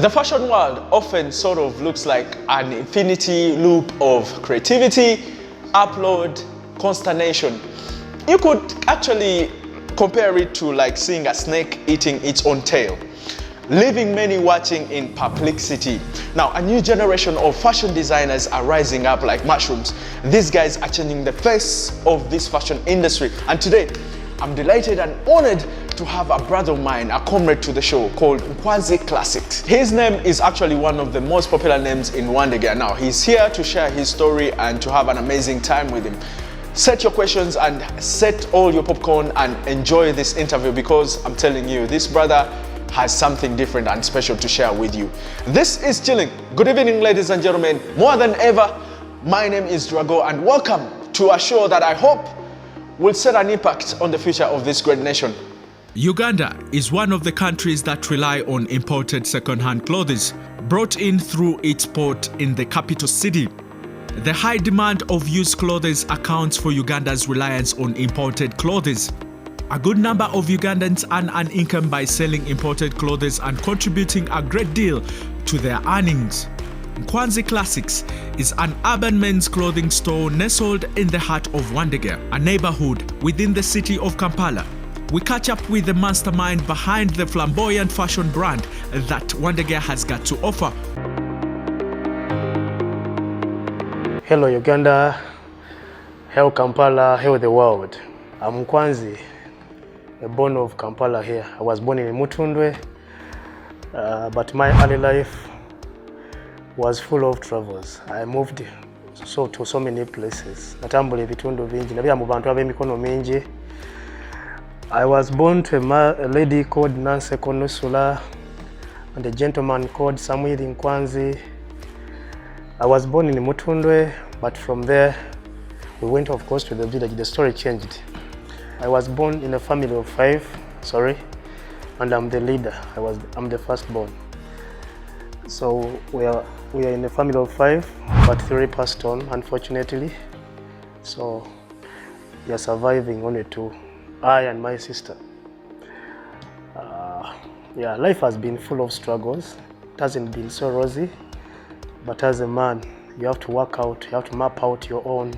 The fashion world often sort of looks like an infinity loop of creativity, upload, consternation. You could actually compare it to like seeing a snake eating its own tail, leaving many watching in perplexity. Now, a new generation of fashion designers are rising up like mushrooms. These guys are changing the face of this fashion industry. And today, I'm delighted and honored to have a brother of mine, a comrade to the show, called Nkwanzi Classics. His name is actually one of the most popular names in Wandegeya. Now, he's here to share his story and to have an amazing time with him. Set your questions and set all your popcorn and enjoy this interview, because I'm telling you, this brother has something different and special to share with you. This is Chilling. Good evening, ladies and gentlemen. More than ever, my name is Drago, and welcome to a show that I hope will set an impact on the future of this great nation. Uganda is one of the countries that rely on imported second-hand clothes brought in through its port in the capital city. The high demand of used clothes accounts for Uganda's reliance on imported clothes. A good number of Ugandans earn an income by selling imported clothes and contributing a great deal to their earnings. Nkwanzi Classics is an urban men's clothing store nestled in the heart of Wandegeya, a neighborhood within the city of Kampala. We catch up with the mastermind behind the flamboyant fashion brand that Wandegeya has got to offer. Hello Uganda, hello Kampala, hello the world. I'm Nkwanzi, a born of Kampala here. I was born in Mutundwe, but my early life was full of travels. I moved to so many places. Natambula ebitundu bingi, nabira mu bantu ab'emikono mingi. I was born to a lady called Nancy Konusula and a gentleman called Samuel Nkwanzi. I was born in Mutundwe, but from there we went, of course, to the village. The story changed. I was born in a family of 5, and I'm the leader. I'm the firstborn. So we are in a family of 5, but 3 passed on, unfortunately. So we are surviving only 2, I and my sister. Yeah, life has been full of struggles. It hasn't been so rosy, but as a man, you have to work out, you have to map out your own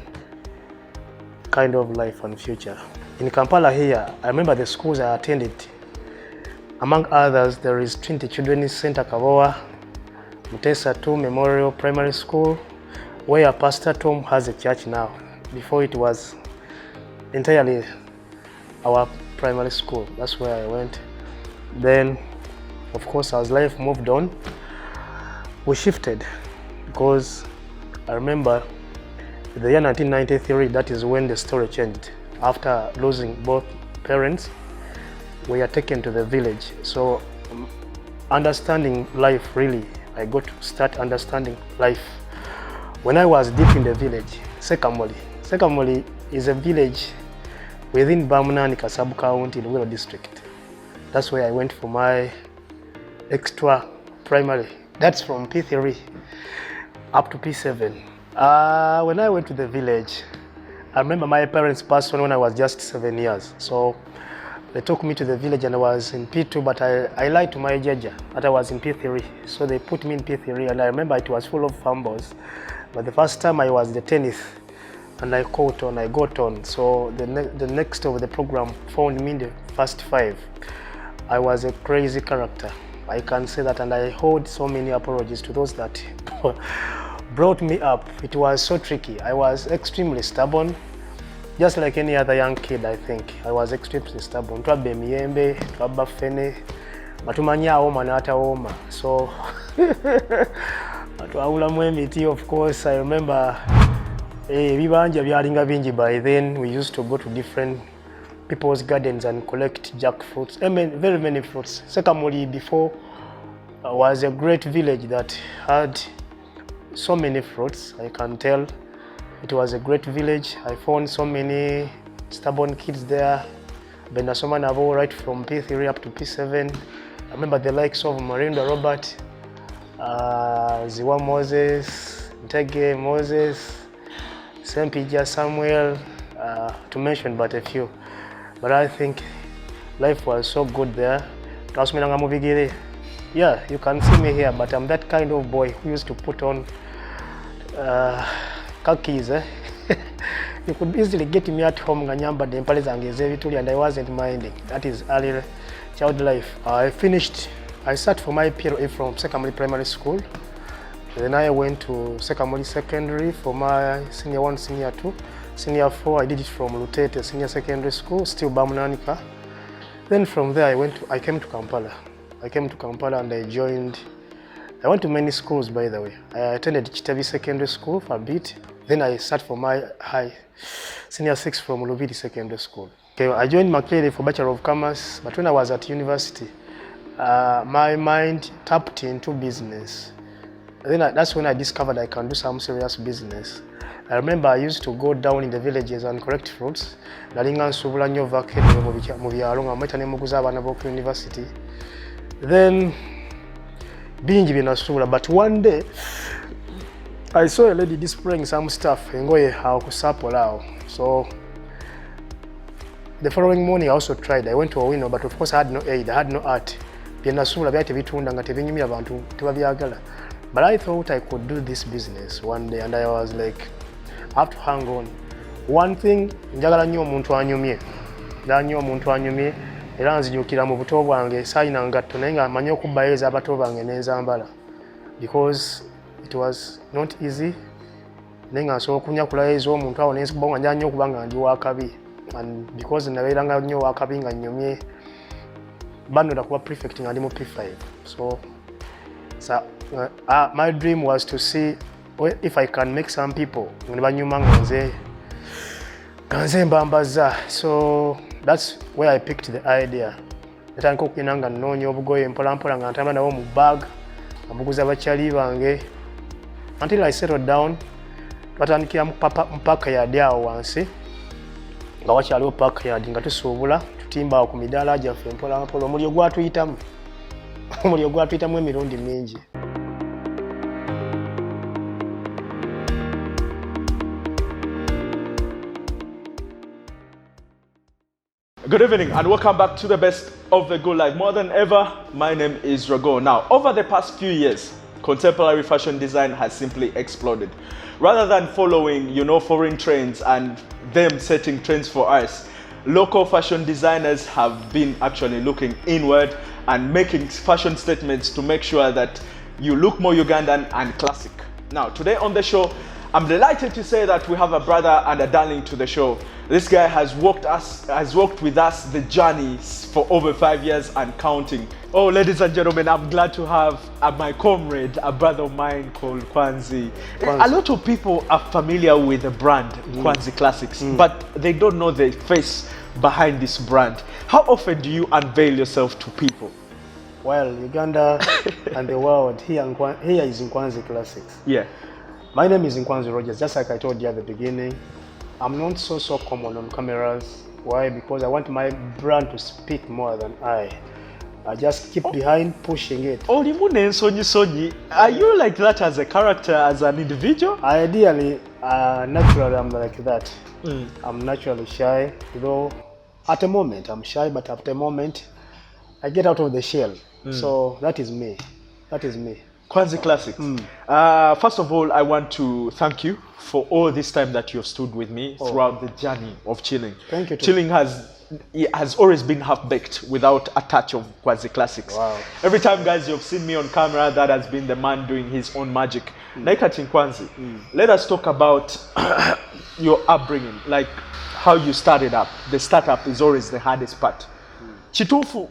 kind of life and future. In Kampala here, I remember the schools I attended. Among others, there is Trinity Children's Center Kabowa, Mutesa 2 Memorial Primary School, where Pastor Tom has a church now. Before it was entirely our primary school. That's where I went. Then, of course, as life moved on, we shifted, because I remember the year 1993, that is when the story changed. After losing both parents, we are taken to the village. So understanding life, really, I got to start understanding life when I was deep in the village. Sekamoli is a village within Bamunanika sub-county in Owino district. That's where I went for my extra primary. That's from P3 up to P7. When I went to the village, I remember my parents passed on when I was just 7 years. So they took me to the village and I was in P2, but I lied to my judge that I was in P3. So they put me in P3, and I remember it was full of fumbles. But the first time I was the 10th, and I got on. So the next of the program found me in the first 5. I was a crazy character, I can say that, and I hold so many apologies to those that brought me up. It was so tricky. I was extremely stubborn, just like any other young kid, I think. I was extremely stubborn. Twabbe miyembe, twabba fene, matumanya awoma n'atawoma. So, twawulamu emiti, of course. I remember ebibanja byalinga bingi. By then, we used to go to different people's gardens and collect jackfruits. I mean, very many fruits. Sekamuli before was a great village that had so many fruits. I can tell it was a great village. I found so many stubborn kids there. Benasoma Navo, right from P3 up to P7. I remember the likes of Marinda Robert, Ziwa Moses, Ntege Moses, Sempija Samuel, to mention but a few. But I think life was so good there. Twasumiranga mu bigere Yeah, you can see me here, but I'm that kind of boy who used to put on khakis. You could easily get me at home and I wasn't minding. That is early child life. I sat for my PLA from secondary primary school. Then I went to secondary for my senior 1, senior 2. Senior 4, I did it from Lutete Senior Secondary School, still Bamunanika. Then from there I came to Kampala. I came to Kampala and I went to many schools, by the way. I attended Kitabi Secondary School for a bit. Then I sat for my senior 6 from Lubidi Secondary School. Okay, I joined Makerere for Bachelor of Commerce, but when I was at university, my mind tapped into business. Then that's when I discovered I can do some serious business. I remember I used to go down in the villages and collect fruits. Nalinga nsubula nnyo vacation mu byalo nga mweta ne muguza abaana b'oku university. Then bingi bye nasuula, but one day I saw a lady displaying some stuff engoye how kusapola. So the following morning I also tried. I went to Owino, but of course I had no aid, I had no art. Bye nasuula byali tebitunda nga tebinyumira abantu tebabyagala. But I thought I could do this business one day, and I was like, I have to hang on. One thing, njagala nnyo omuntu anyumye. Njagala nnyo omuntu anyumye. Era nzijukira mu buto bwange sayina ngatto naye nga manyi okubbayeeza abato bange n'enzambala. Because it was not easy. Naye nga nsobola okunyakulayiza omuntu awo n'ensiba nga njagala nnyo okuba nga ndi wakabi. And because nabeeranga nnyo wakabi nga nnyumye, bannooda kuba prefect nga ndi mu P5. So my dream was to see if I can make some people nebanyuma nga nze mbambaza. So that's where I picked the idea. Natandika okugenda nga nnoonya obugoye mpolampola nga ntambula nawo mu bag nga mbuguza bakyali bange until I settled down. Twatandikira mu park yard awo wansi nga wakyaliwo park yard nga tusuubula tutimba awo ku midaala gyaffe mpolampola. Omuliro gwatuyitamu emirundi mingi. Good evening and welcome back to the best of the good life. More than ever, my name is Rogo. Now, over the past few years, contemporary fashion design has simply exploded. Rather than following, foreign trends and them setting trends for us, local fashion designers have been actually looking inward and making fashion statements to make sure that you look more Ugandan and classic. Now, today on the show, I'm delighted to say that we have a brother and a darling to the show. This guy has walked with us the journey for over 5 years and counting. Oh, ladies and gentlemen, I'm glad to have my comrade, a brother of mine called Nkwanzi. A lot of people are familiar with the brand Nkwanzi Classics, but they don't know the face behind this brand. How often do you unveil yourself to people? Well, Uganda and the world, here is Nkwanzi Classics. Yeah. My name is Nkwanzi Rogers, just like I told you at the beginning. I'm not so common on cameras. Why? Because I want my brand to speak more than I just keep behind pushing it. Oh, are you like that as a character, as an individual? Ideally, naturally I'm like that. I'm naturally shy, though at the moment I'm shy, but at the moment I get out of the shell. So that is me. That is me. Nkwanzi Classics. First of all, I want to thank you for all this time that you have stood with me throughout the journey of Chilling. Thank you. Chilling has always been half-baked without a touch of Nkwanzi Classics. Wow. Every time, guys, you've seen me on camera, that has been the man doing his own magic. Like at Nkwanzi, let us talk about your upbringing, like how you started up. The startup is always the hardest part. Chitufu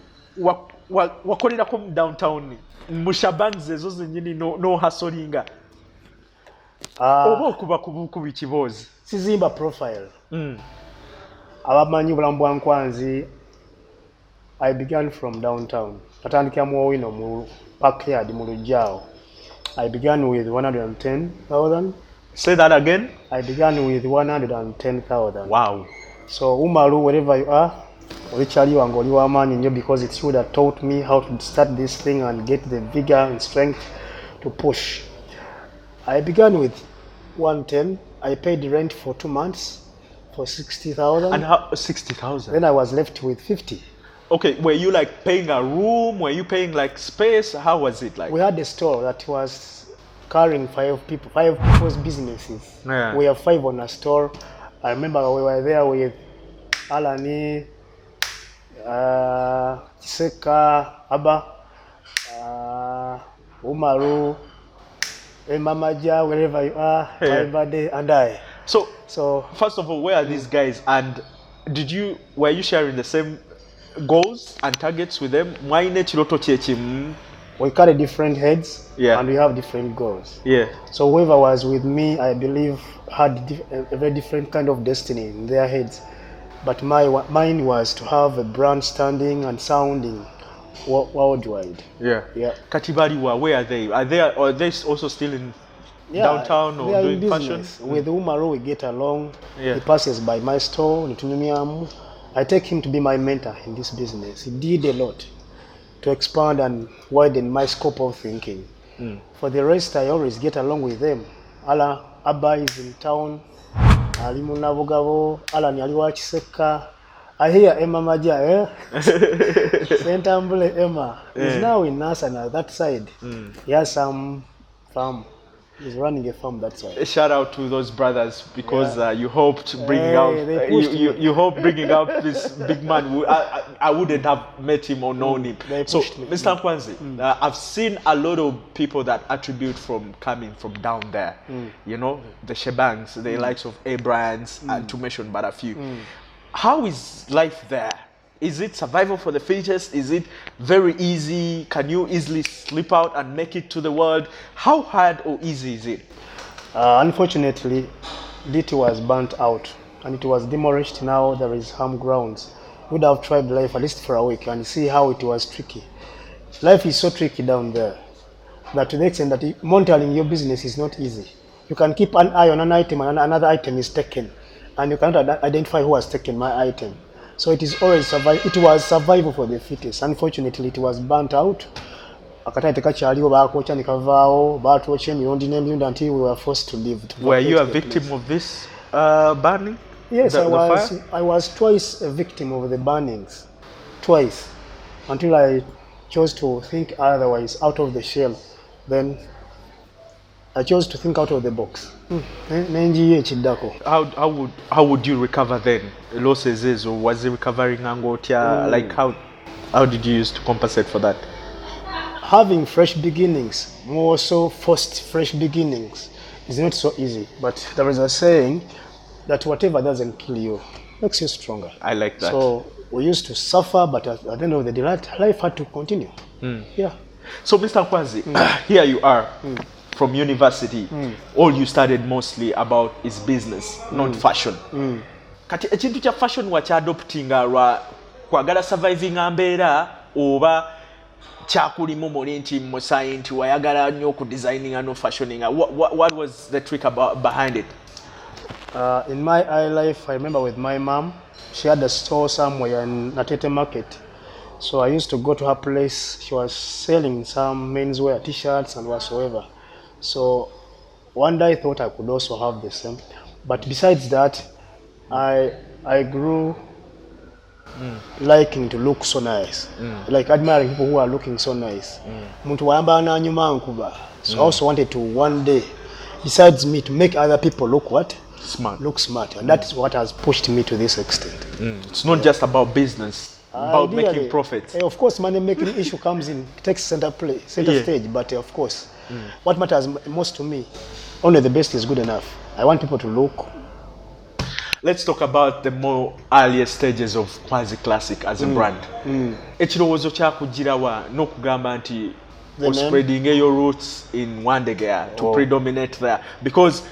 wakolera downtown. Mushabanze ezo zenyini no hasolinga. Oba okuba kubi kibozi. Sizimba profile. Abamanyi obulamu bwa Nkwanzi, I began from downtown. Natandikira mu Owino mu park yard mu Lujjao. I began with 110,000. Say that again. I began with 110,000. Wow. So Umaru, wherever you are, because it would have taught me how to start this thing and get the vigor and strength to push. I began with 110. I paid rent for 2 months for 60,000. And how 60,000? Then I was left with 50. Okay, were you like paying a room? Were you paying like space? How was it like? We had a store that was carrying five people's businesses. Yeah. We have 5 on a store. I remember we were there with Alani, Chiseka, Abba, Umaru, Mamaja, wherever you are, everybody, and I. So first of all, where are these guys? And were you sharing the same goals and targets with them? We carry different heads, Yeah. and we have different goals. Yeah. So whoever was with me, I believe, had a very different kind of destiny in their heads. But mine was to have a brand standing and sounding worldwide. Yeah. Yeah. Katibariwa, where are they? Are they also still in downtown or they are doing in fashion? business. With Umaru, we get along. Yeah. He passes by my store, Nitunumiamu. I take him to be my mentor in this business. He did a lot to expand and widen my scope of thinking. For the rest, I always get along with them. Abba is in town. Ali Munabugabo, Alan Yaliwa Chiseka. I hear Emma Maja, Sentambule Emma is now in Nasana, that side. He has some farm. He's running a farm that side. A shout out to those brothers because you hoped bringing they hope bringing out this big man. I wouldn't have met him or known him. So, Mr. Nkwanzi, I've seen a lot of people that attribute from coming from down there. You know, the Shebangs, the likes of A-Brands, and to mention but a few. How is life there? Is it survival for the fittest? Is it very easy? Can you easily slip out and make it to the world? How hard or easy is it? Unfortunately, DT was burnt out and it was demolished. Now there is home grounds. We would have tried life at least for a week and see how it was tricky. Life is so tricky down there that to the extent that monitoring your business is not easy. You can keep an eye on an item and another item is taken, and you cannot identify who has taken my item. So it is always it was survival for the fittest. Unfortunately, it was burnt out. Until we were forced to leave. Were you a victim of this burning? Yes, I was twice a victim of the burnings. Twice. Until I chose to think otherwise, out of the shell. Then I chose to think out of the box. How would you recover then? Losses, or was it recovering angotia? Like how did you use to compensate for that? Having fresh beginnings, more so forced fresh beginnings, is not so easy. But there is a saying that whatever doesn't kill you makes you stronger. I like that. So we used to suffer, but at the end of the day, life had to continue. Yeah. So, Mr. Nkwanzi, here you are. From university, all you studied mostly about is business, not fashion. Kati ekintu kya fashion wakyadoptinga lwa kwagala surviving mbeera oba kyakulimu muli nti musayi nti wayagala nnyo okudesigninga no fashioninga? What was the trick behind it? In my early life, I remember with my mom, she had a store somewhere in Natete Market. So I used to go to her place. She was selling some menswear, t-shirts and whatsoever. So one day I thought I could also have the same. But besides that, I grew liking to look so nice. Like admiring people who are looking so nice. So I also wanted to one day, besides me, to make other people look what? Smart. Look smart. And that's what has pushed me to this extent. It's not just about business, about making profits. Of course, money making issue comes in, takes center stage, but of course, what matters most to me, only the best is good enough. I want people to look. Let's talk about the more earlier stages of Nkwanzi Classic as a brand. Ekirowoozo kyakugirawa n'okugamba nti spreading your roots in Wandegeya to predominate there, because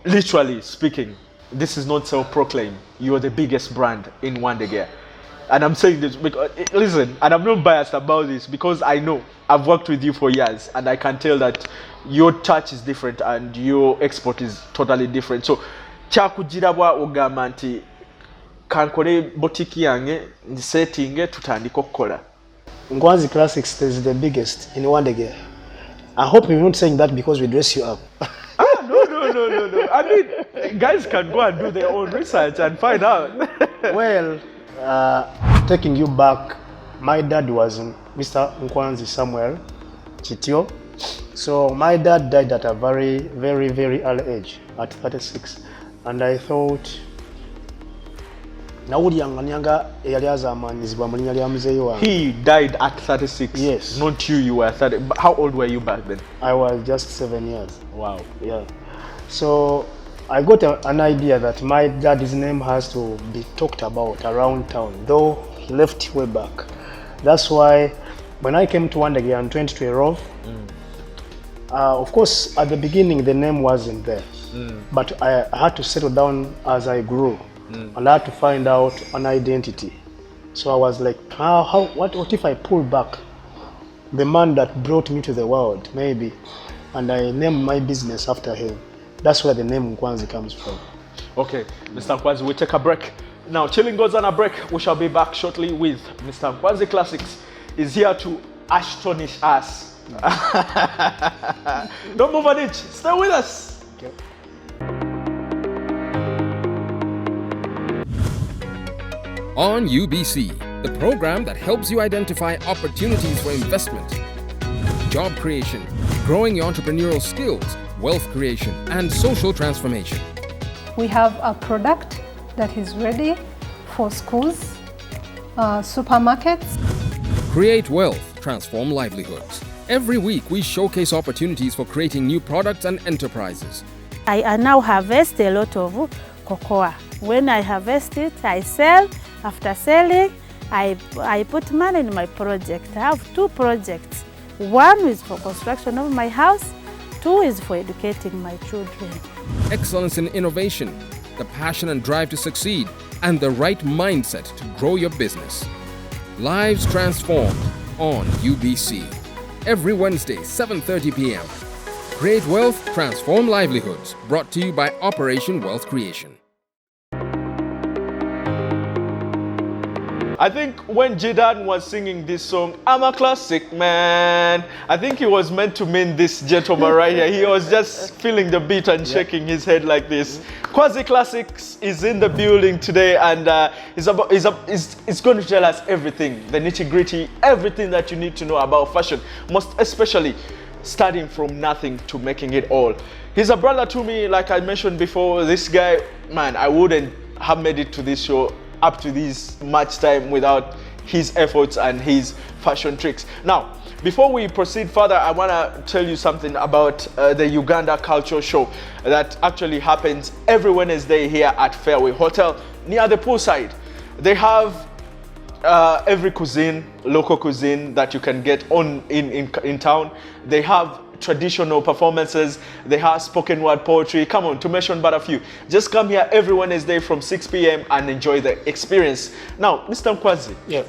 literally speaking, this is not self-proclaimed. You're the biggest brand in Wandegeya. And I'm saying this because, listen, and I'm not biased about this because I know I've worked with you for years and I can tell that your touch is different and your export is totally different. So, kyakugirabwa ogamba nti kankole boutique yange ndisetinge tutandika okukola. Nkwanzi Classics is the biggest in Wandegeya. I hope you're not saying that because we dress you up. No. I mean, guys can go and do their own research and find out. Well, taking you back, my dad was Mr. Nkwanzi Samuel Chitio. So my dad died at a very, very, very early age, at 36. And I thought, he died at 36. Yes. Not you were 30. But how old were you back then? I was just 7 years. Wow. Yeah. So I got an idea that my dad's name has to be talked about around town, though he left way back. That's why when I came to Wandegeya in 2012, of course, at the beginning, the name wasn't there. But I had to settle down as I grew. And I had to find out an identity. So I was like, what if I pull back the man that brought me to the world, maybe, and I name my business after him? That's where the name Nkwanzi comes from. Okay, Mr. Nkwanzi, we take a break. Now, chilling goes on a break. We shall be back shortly with Mr. Nkwanzi Classics. Is here to astonish us. Don't move an inch. Stay with us. Okay. On UBC, the program that helps you identify opportunities for investment, job creation, growing your entrepreneurial skills, wealth creation, and social transformation. We have a product that is ready for schools, supermarkets. Create wealth, transform livelihoods. Every week, we showcase opportunities for creating new products and enterprises. I now harvest a lot of cocoa. When I harvest it, I sell. After selling, I put money in my project. I have 2 projects. 1 is for construction of my house, 2 is for educating my children. Excellence in innovation, the passion and drive to succeed, and the right mindset to grow your business. Lives transformed on UBC. Every Wednesday, 7:30 p.m. Create wealth, transform livelihoods. Brought to you by Operation Wealth Creation. I think when Jidan was singing this song, I'm a classic man, I think he was meant to mean this gentleman right here. He was just feeling the beat and shaking his head like this. Nkwanzi Classics is in the building today, and it's going to tell us everything, the nitty-gritty, everything that you need to know about fashion, most especially starting from nothing to making it all. He's a brother to me, like I mentioned before. This guy, man, I wouldn't have made it to this show up to this much time without his efforts and his fashion tricks. Now, before we proceed further, I want to tell you something about the Uganda Culture Show that actually happens every Wednesday here at Fairway Hotel near the poolside. They have every cuisine, local cuisine that you can get in town. They have traditional performances, they have spoken word poetry. Come on, to mention but a few. Just come here every Wednesday from 6 p.m. and enjoy the experience. Now, Mr. Nkwanzi, Yeah.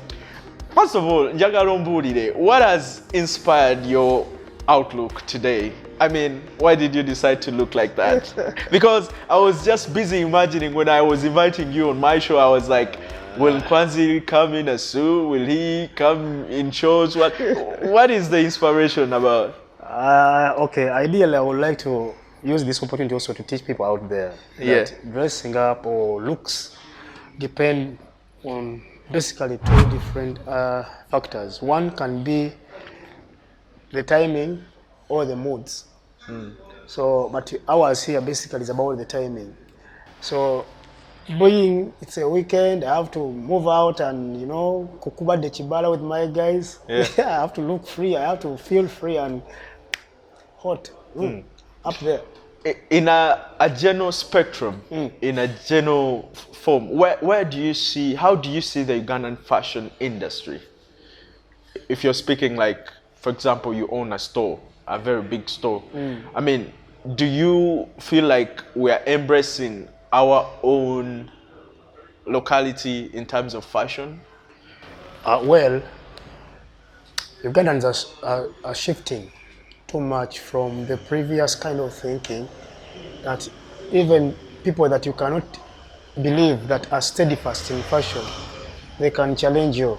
first of all, njagala ombulire, what has inspired your outlook today? I mean, why did you decide to look like that? Because I was just busy imagining when I was inviting you on my show, I was like, will Nkwanzi come in a suit? Will he come in shorts? What is the inspiration about? Okay, ideally I would like to use this opportunity also to teach people out there that dressing up or looks depend on basically 2 different factors. One can be the timing or the moods. So, but ours here basically is about the timing. So, being it's a weekend, I have to move out and, you know, kukuba de chibala with my guys. Yeah. I have to look free, I have to feel free and hot up there. In a general spectrum, in a general form, where do you see, how do you see the Ugandan fashion industry? If you're speaking like, for example, you own a store, a very big store. I mean, do you feel like we are embracing our own locality in terms of fashion? Well, Ugandans are shifting too much from the previous kind of thinking that even people that you cannot believe that are steadfast in fashion, they can challenge you.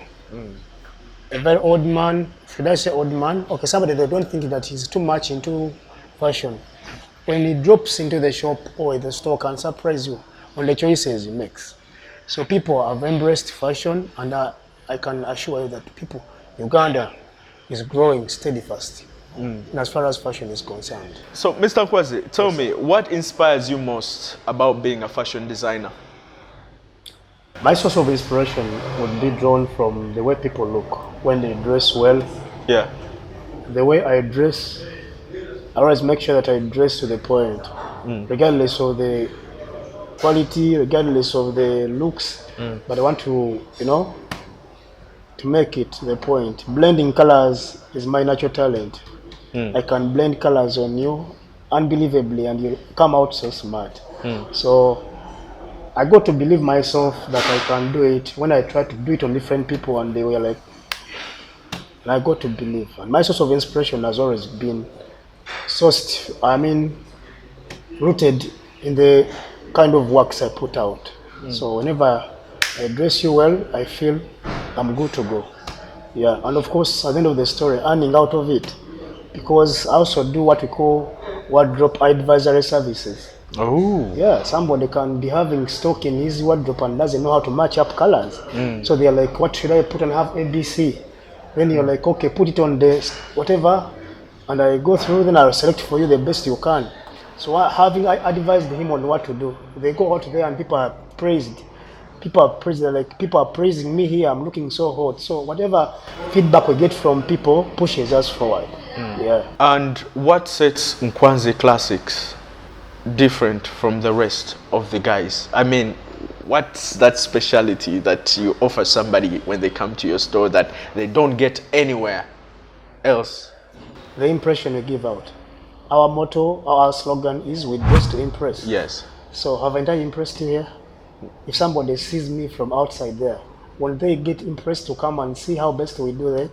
A very old man, should I say old man? Okay, somebody they don't think that he's too much into fashion. When he drops into the shop or the store, can surprise you on the choices he makes. So people have embraced fashion and are I can assure you that Uganda is growing steady fast. As far as fashion is concerned. So, Mr. Nkwanzi, tell me, what inspires you most about being a fashion designer? My source of inspiration would be drawn from the way people look when they dress well. Yeah. The way I dress, I always make sure that I dress to the point, regardless of the quality, regardless of the looks. But I want to, to make it to the point. Blending colors is my natural talent. I can blend colors on you unbelievably, and you come out so smart. So I got to believe myself that I can do it when I try to do it on different people, and they were like, and I got to believe. And my source of inspiration has always been rooted in the kind of works I put out. So whenever I dress you well, I feel I'm good to go. Yeah, and of course, at the end of the story, earning out of it, because I also do what we call wardrobe advisory services. Oh. Yeah, somebody can be having stock in his wardrobe and doesn't know how to match up colors. So they're like, what should I put and have ABC? Then you're like, okay, put it on the whatever, and I go through, then I'll select for you the best you can. So I advised him on what to do. They go out there and people are praised. People are praising me here, I'm looking so hot. So whatever feedback we get from people pushes us forward. Yeah. And what sets Nkwanzi Classics different from the rest of the guys? I mean, what's that specialty that you offer somebody when they come to your store that they don't get anywhere else? The impression we give out. Our motto, our slogan is, we dress to impress. Yes. So haven't I impressed you here? If somebody sees me from outside there, will they get impressed to come and see how best we do that?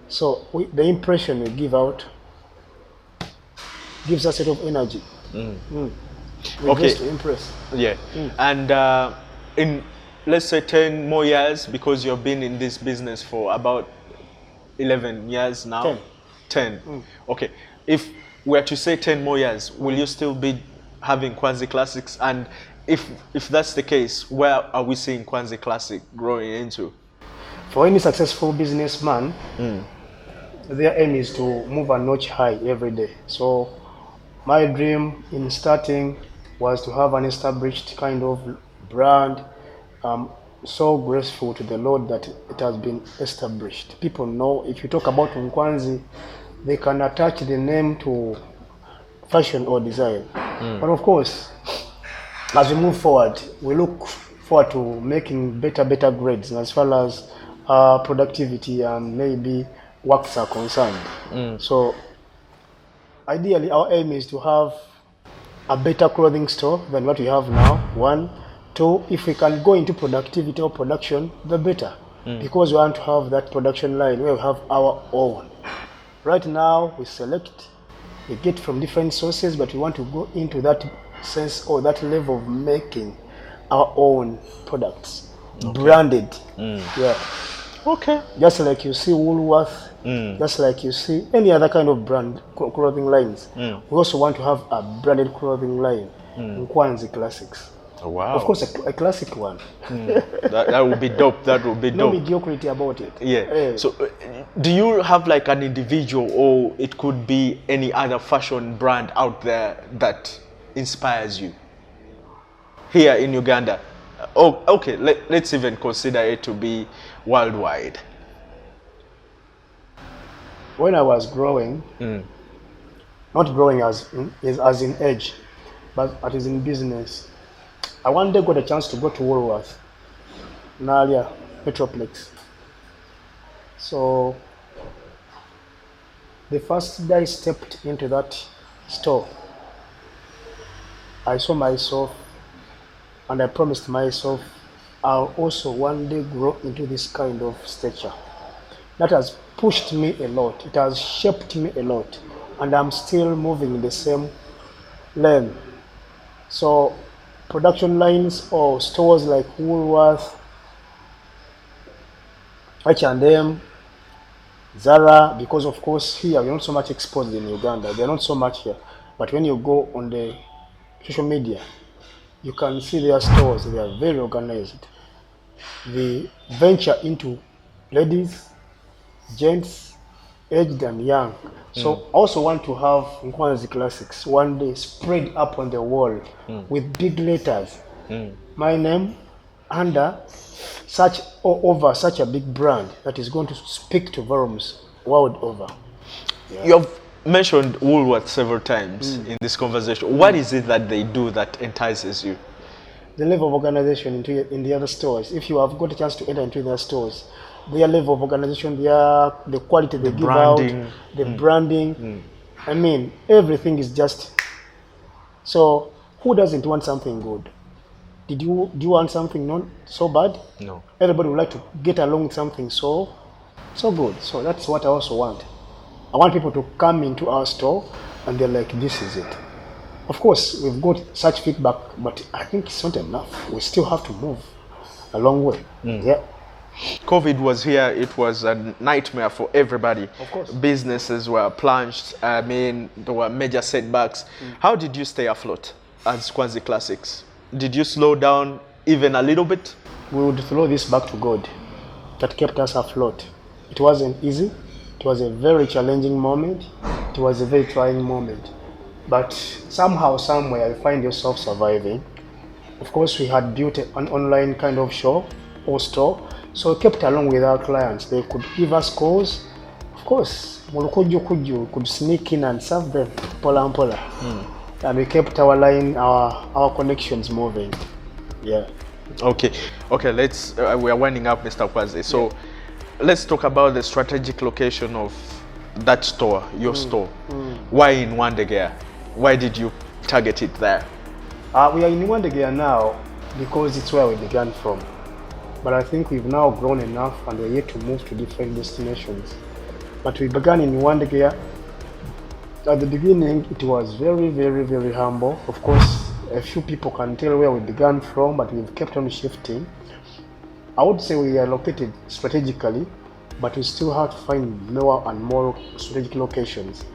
So the impression we give out gives us a lot of energy. We Okay. dress to impress. Yeah. And in, let's say, 10 more years, because you've been in this business for about 11 years now? 10. Okay. If we're to say 10 more years, will you still be having Nkwanzi Classics? And if that's the case, where are we seeing Nkwanzi Classic growing into? For any successful businessman, their aim is to move a notch high every day. So my dream in starting was to have an established kind of brand. So grateful to the Lord that it has been established. People know, if you talk about Nkwanzi, they can attach the name to fashion or design. But of course, as we move forward, we look forward to making better grades as far as productivity and maybe works are concerned. So ideally, our aim is to have a better clothing store than what we have now. 1, 2, if we can go into productivity or production, the better. Because we want to have that production line where we have our own. Right now, we get from different sources, but we want to go into that sense or that level of making our own products, branded. Yeah. Okay. Just like you see Woolworth, just like you see any other kind of brand clothing lines. We also want to have a branded clothing line, Nkwanzi Classics. Oh, wow. Of course, a classic one. That would be dope. That would be No dope. mediocrity about it. Yeah. So, do you have like an individual, or it could be any other fashion brand out there that inspires you here in Uganda? Oh, okay. Let's even consider it to be worldwide. When I was growing, not growing as in age, but as in business, I one day got a chance to go to Woolworth, Nalia, Metroplex. So the first day I stepped into that store, I saw myself and I promised myself I'll also one day grow into this kind of stature. That has pushed me a lot. It has shaped me a lot. And I'm still moving in the same lane. So production lines or stores like Woolworth, H&M, Zara, because of course here we're not so much exposed in Uganda. They're not so much here. But when you go on the social media, you can see their stores. They are very organized. They venture into ladies, gents, aged and young. So I also want to have Nkwanzi Classics one day spread up on the wall with big letters. My name under such or over such a big brand that is going to speak to volumes world over. You have mentioned Woolworths several times in this conversation. What is it that they do that entices you? The level of organization in the other stores. If you have got a chance to enter into their stores, their level of organization, the quality they give branding. out, the branding. I mean, everything is just. So, who doesn't want something good? Do you want something not so bad? No. Everybody would like to get along with something so good. So that's what I also want. I want people to come into our store and they're like, this is it. Of course, we've got such feedback, but I think it's not enough. We still have to move a long way. Yeah. COVID was here. It was a nightmare for everybody. Of course. Businesses were plunged. I mean, there were major setbacks. How did you stay afloat as Nkwanzi Classics? Did you slow down even a little bit? We would throw this back to God that kept us afloat. It wasn't easy. It was a very challenging moment. It was a very trying moment. But somehow, somewhere, you find yourself surviving. Of course, we had built an online kind of show or store. So we kept along with our clients. They could give us calls. Of course, we could sneak in and serve them, pola and pola. And we kept our line, our connections moving. Yeah. Okay. Let's. We are winding up, Mr. Nkwanzi. So, let's talk about the strategic location of that store, your store. Why in Wandegeya? Why did you target it there? We are in Wandegeya now because it's where we began from. But I think we've now grown enough and we're yet to move to different destinations. But we began in Wandegeya. At the beginning, it was very, very, very humble. Of course, a few people can tell where we began from, but we've kept on shifting. I would say we are located strategically, but we still have to find more and more strategic locations.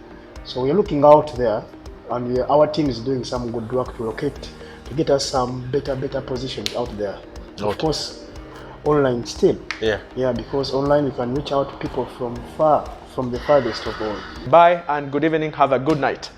So we're looking out there, and our team is doing some good work to get us some better positions out there. Of course, online still. Yeah, because online you can reach out to people from the farthest of all. Bye and good evening. Have a good night.